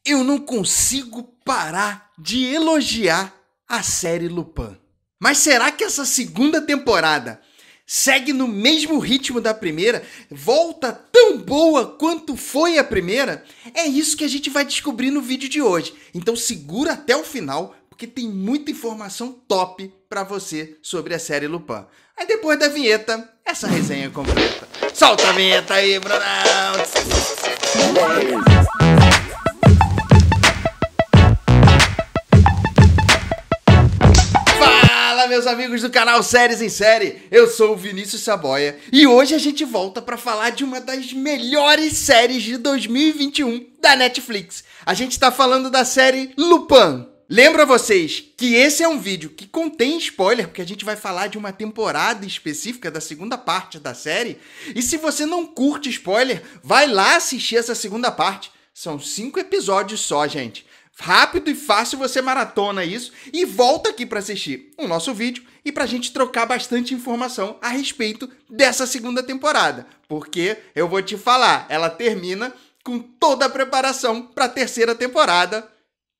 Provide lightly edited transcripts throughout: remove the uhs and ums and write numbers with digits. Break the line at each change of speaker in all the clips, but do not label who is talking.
Eu não consigo parar de elogiar a série Lupin. Mas será que essa segunda temporada segue no mesmo ritmo da primeira? Volta tão boa quanto foi a primeira? É isso que a gente vai descobrir no vídeo de hoje. Então segura até o final, porque tem muita informação top pra você sobre a série Lupin. Aí depois da vinheta, essa resenha completa. Solta a vinheta aí, Brunão! Fala, meus amigos do canal Séries em Série, eu sou o Vinícius Saboia e hoje a gente volta para falar de uma das melhores séries de 2021 da Netflix. A gente tá falando da série Lupin. Lembro a vocês que esse é um vídeo que contém spoiler, porque a gente vai falar de uma temporada específica da segunda parte da série. E se você não curte spoiler, vai lá assistir essa segunda parte. São 5 episódios só, gente. Rápido e fácil você maratona isso e volta aqui para assistir o nosso vídeo e para a gente trocar bastante informação a respeito dessa segunda temporada. Porque eu vou te falar, ela termina com toda a preparação para a terceira temporada,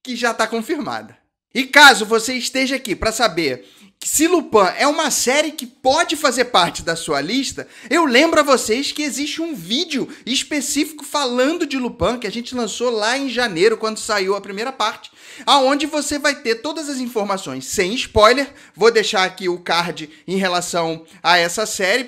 que já está confirmada. E caso você esteja aqui para saber que se Lupin é uma série que pode fazer parte da sua lista, eu lembro a vocês que existe um vídeo específico falando de Lupin, que a gente lançou lá em janeiro, quando saiu a primeira parte, aonde você vai ter todas as informações sem spoiler. Vou deixar aqui o card em relação a essa série,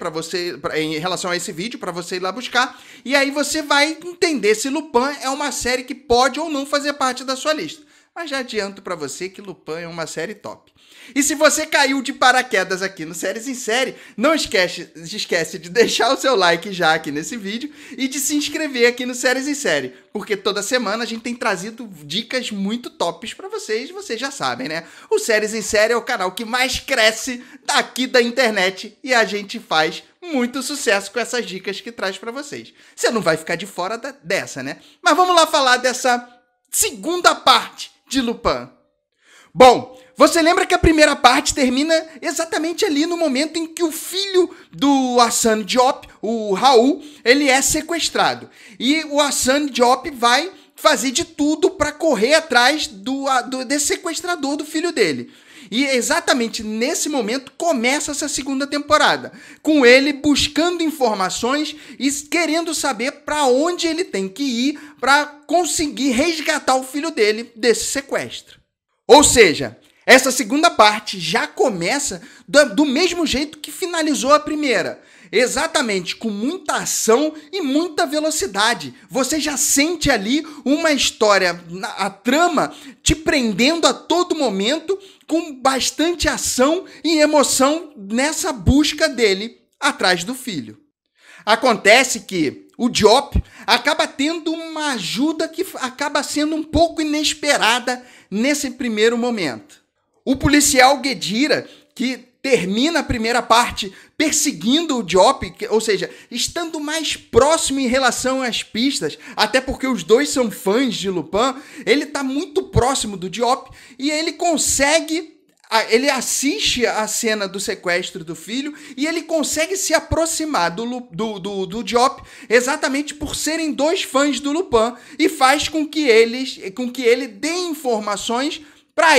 em relação a esse vídeo, para você ir lá buscar. E aí você vai entender se Lupin é uma série que pode ou não fazer parte da sua lista. Mas já adianto para você que Lupin é uma série top. E se você caiu de paraquedas aqui no Séries em Série, não esquece de deixar o seu like já aqui nesse vídeo e de se inscrever aqui no Séries em Série, porque toda semana a gente tem trazido dicas muito tops para vocês já sabem, né? O Séries em Série é o canal que mais cresce daqui da internet e a gente faz muito sucesso com essas dicas que traz para vocês. Você não vai ficar de fora dessa, né? Mas vamos lá falar dessa segunda parte de Lupin. Bom, você lembra que a primeira parte termina exatamente ali no momento em que o filho do Hassan Diop, o Raul, ele é sequestrado. E o Hassan Diop vai fazer de tudo para correr atrás desse sequestrador do filho dele. E exatamente nesse momento começa essa segunda temporada, com ele buscando informações e querendo saber para onde ele tem que ir para conseguir resgatar o filho dele desse sequestro. Ou seja, essa segunda parte já começa do mesmo jeito que finalizou a primeira. Exatamente, com muita ação e muita velocidade. Você já sente ali uma história, a trama te prendendo a todo momento, com bastante ação e emoção nessa busca dele atrás do filho. Acontece que o Diop acaba tendo uma ajuda que acaba sendo um pouco inesperada nesse primeiro momento. O policial Guedira, que termina a primeira parte perseguindo o Diop, ou seja, estando mais próximo em relação às pistas, até porque os dois são fãs de Lupin, ele está muito próximo do Diop e ele assiste a cena do sequestro do filho e ele consegue se aproximar do Diop exatamente por serem dois fãs do Lupin e faz com que ele dê informações para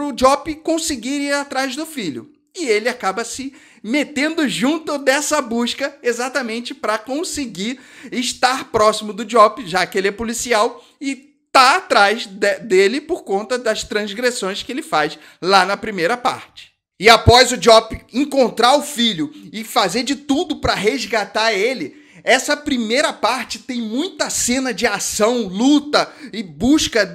o Diop conseguir ir atrás do filho. E ele acaba se metendo junto dessa busca exatamente para conseguir estar próximo do Diop, já que ele é policial e tá atrás dele por conta das transgressões que ele faz lá na primeira parte. E após o Diop encontrar o filho e fazer de tudo para resgatar ele, essa primeira parte tem muita cena de ação, luta e busca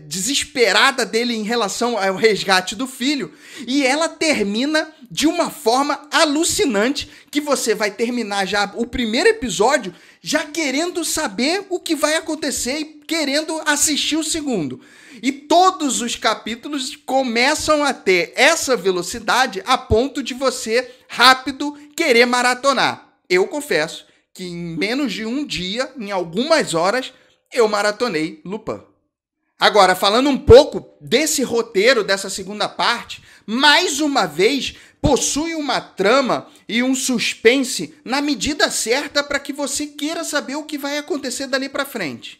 desesperada dele em relação ao resgate do filho. E ela termina de uma forma alucinante que você vai terminar já o primeiro episódio já querendo saber o que vai acontecer e querendo assistir o segundo. E todos os capítulos começam a ter essa velocidade a ponto de você rápido querer maratonar. Eu confesso que em menos de um dia, em algumas horas, eu maratonei Lupin. Agora, falando um pouco desse roteiro, dessa segunda parte, mais uma vez, possui uma trama e um suspense na medida certa para que você queira saber o que vai acontecer dali para frente.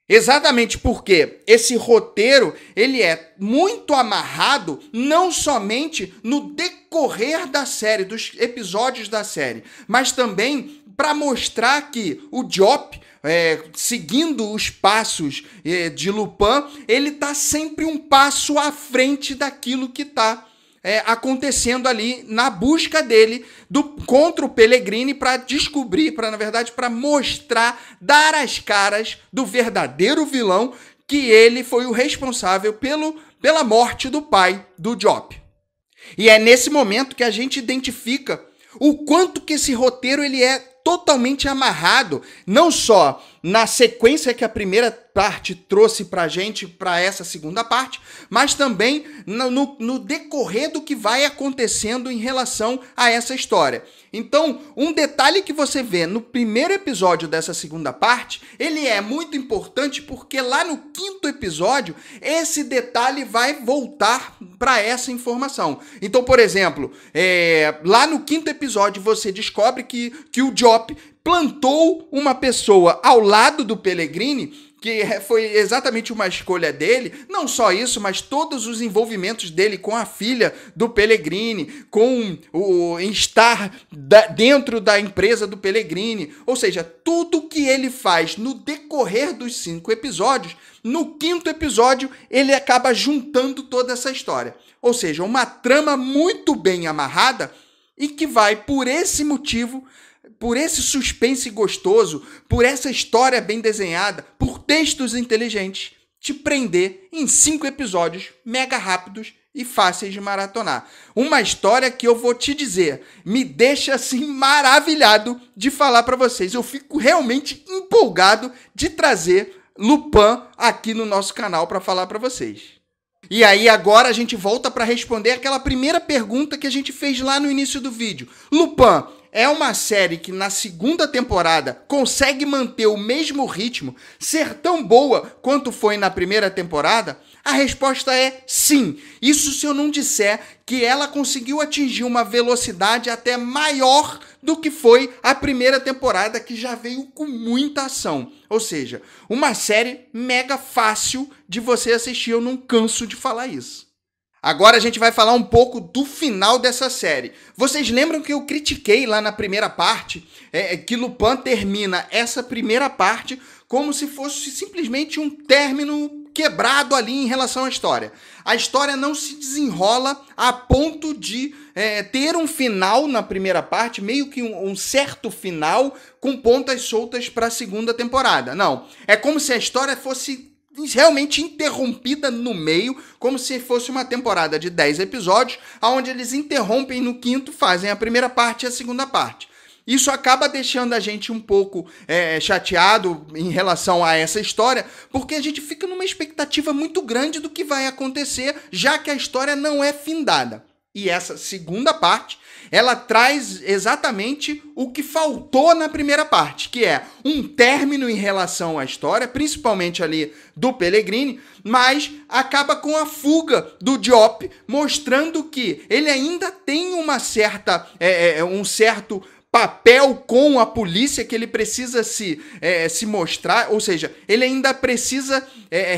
Exatamente porque esse roteiro, ele é muito amarrado não somente no decorrer da série, dos episódios da série, mas também para mostrar que o Diop, seguindo os passos de Lupin, ele está sempre um passo à frente daquilo que está acontecendo ali na busca dele contra o Pellegrini para descobrir, para mostrar, dar as caras do verdadeiro vilão, que ele foi o responsável pela morte do pai do Diop. E é nesse momento que a gente identifica o quanto que esse roteiro ele é totalmente amarrado, não só na sequência que a primeira parte trouxe pra gente, para essa segunda parte, mas também no decorrer do que vai acontecendo em relação a essa história. Então, um detalhe que você vê no primeiro episódio dessa segunda parte, ele é muito importante porque lá no quinto episódio, esse detalhe vai voltar para essa informação. Então, por exemplo, lá no quinto episódio você descobre que o Diop plantou uma pessoa ao lado do Pellegrini, que foi exatamente uma escolha dele. Não só isso, mas todos os envolvimentos dele com a filha do Pellegrini, com em estar dentro da empresa do Pellegrini. Ou seja, tudo que ele faz no decorrer dos 5 episódios, no quinto episódio ele acaba juntando toda essa história. Ou seja, uma trama muito bem amarrada e que vai, por esse motivo, por esse suspense gostoso, por essa história bem desenhada, por textos inteligentes, te prender em 5 episódios mega rápidos e fáceis de maratonar. Uma história que eu vou te dizer, me deixa assim maravilhado de falar para vocês. Eu fico realmente empolgado de trazer Lupin aqui no nosso canal para falar para vocês. E aí agora a gente volta para responder aquela primeira pergunta que a gente fez lá no início do vídeo. Lupin é uma série que na segunda temporada consegue manter o mesmo ritmo, ser tão boa quanto foi na primeira temporada? A resposta é sim. Isso se eu não disser que ela conseguiu atingir uma velocidade até maior do que foi a primeira temporada, que já veio com muita ação. Ou seja, uma série mega fácil de você assistir, eu não canso de falar isso. Agora a gente vai falar um pouco do final dessa série. Vocês lembram que eu critiquei lá na primeira parte que Lupin termina essa primeira parte como se fosse simplesmente um término quebrado ali em relação à história. A história não se desenrola a ponto de ter um final na primeira parte, meio que um certo final com pontas soltas para a segunda temporada. Não, é como se a história fosse realmente interrompida no meio, como se fosse uma temporada de 10 episódios, onde eles interrompem no quinto, fazem a primeira parte e a segunda parte. Isso acaba deixando a gente um pouco chateado em relação a essa história, porque a gente fica numa expectativa muito grande do que vai acontecer, já que a história não é findada. E essa segunda parte, ela traz exatamente o que faltou na primeira parte, que é um término em relação à história, principalmente ali do Pellegrini, mas acaba com a fuga do Diop, mostrando que ele ainda tem um certo papel com a polícia, que ele precisa se mostrar, ou seja, ele ainda precisa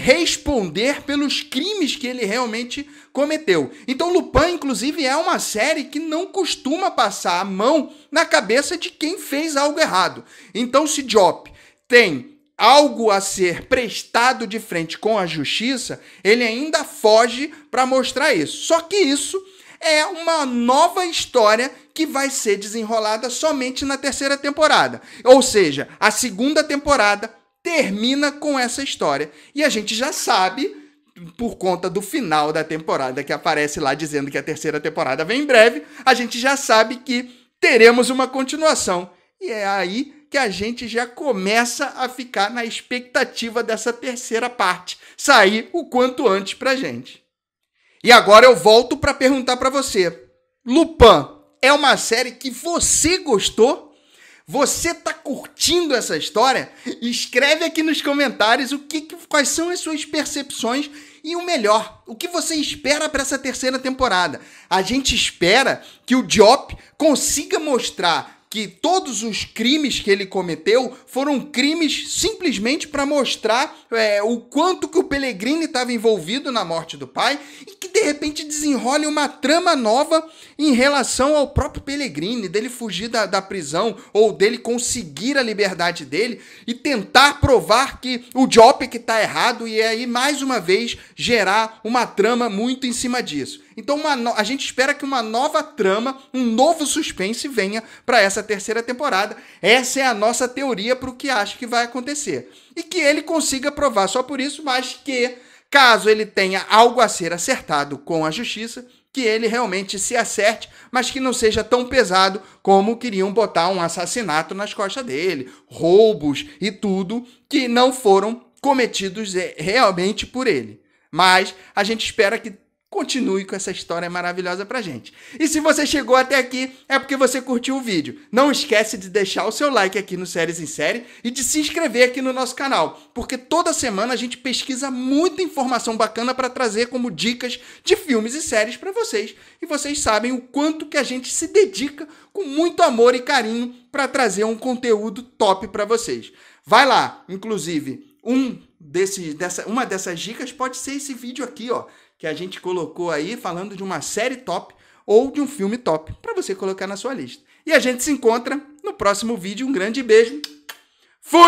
responder pelos crimes que ele realmente cometeu. Então Lupin, inclusive, é uma série que não costuma passar a mão na cabeça de quem fez algo errado. Então, se Diop tem algo a ser prestado de frente com a justiça, ele ainda foge para mostrar isso. Só que isso é uma nova história que vai ser desenrolada somente na terceira temporada. Ou seja, a segunda temporada termina com essa história. E a gente já sabe, por conta do final da temporada, que aparece lá dizendo que a terceira temporada vem em breve, a gente já sabe que teremos uma continuação. E é aí que a gente já começa a ficar na expectativa dessa terceira parte sair o quanto antes pra gente. E agora eu volto para perguntar para você. Lupin é uma série que você gostou? Você tá curtindo essa história? Escreve aqui nos comentários quais são as suas percepções e o melhor, o que você espera para essa terceira temporada. A gente espera que o Diop consiga mostrar que todos os crimes que ele cometeu foram crimes simplesmente para mostrar o quanto que o Pellegrini estava envolvido na morte do pai e que de repente desenrole uma trama nova em relação ao próprio Pellegrini, dele fugir da prisão ou dele conseguir a liberdade dele e tentar provar que o Diop que está errado e aí mais uma vez gerar uma trama muito em cima disso. Então a gente espera que uma nova trama, um novo suspense venha para essa terceira temporada. Essa é a nossa teoria para o que acho que vai acontecer. E que ele consiga provar só por isso, mas que, caso ele tenha algo a ser acertado com a justiça, que ele realmente se acerte, mas que não seja tão pesado como queriam botar um assassinato nas costas dele, roubos e tudo, que não foram cometidos realmente por ele. Mas a gente espera que continue com essa história maravilhosa pra gente. E se você chegou até aqui, é porque você curtiu o vídeo. Não esquece de deixar o seu like aqui no Séries em Série e de se inscrever aqui no nosso canal, porque toda semana a gente pesquisa muita informação bacana para trazer como dicas de filmes e séries para vocês. E vocês sabem o quanto que a gente se dedica com muito amor e carinho para trazer um conteúdo top para vocês. Vai lá, inclusive, uma dessas dicas pode ser esse vídeo aqui, ó, que a gente colocou aí falando de uma série top ou de um filme top, para você colocar na sua lista. E a gente se encontra no próximo vídeo. Um grande beijo. Fui!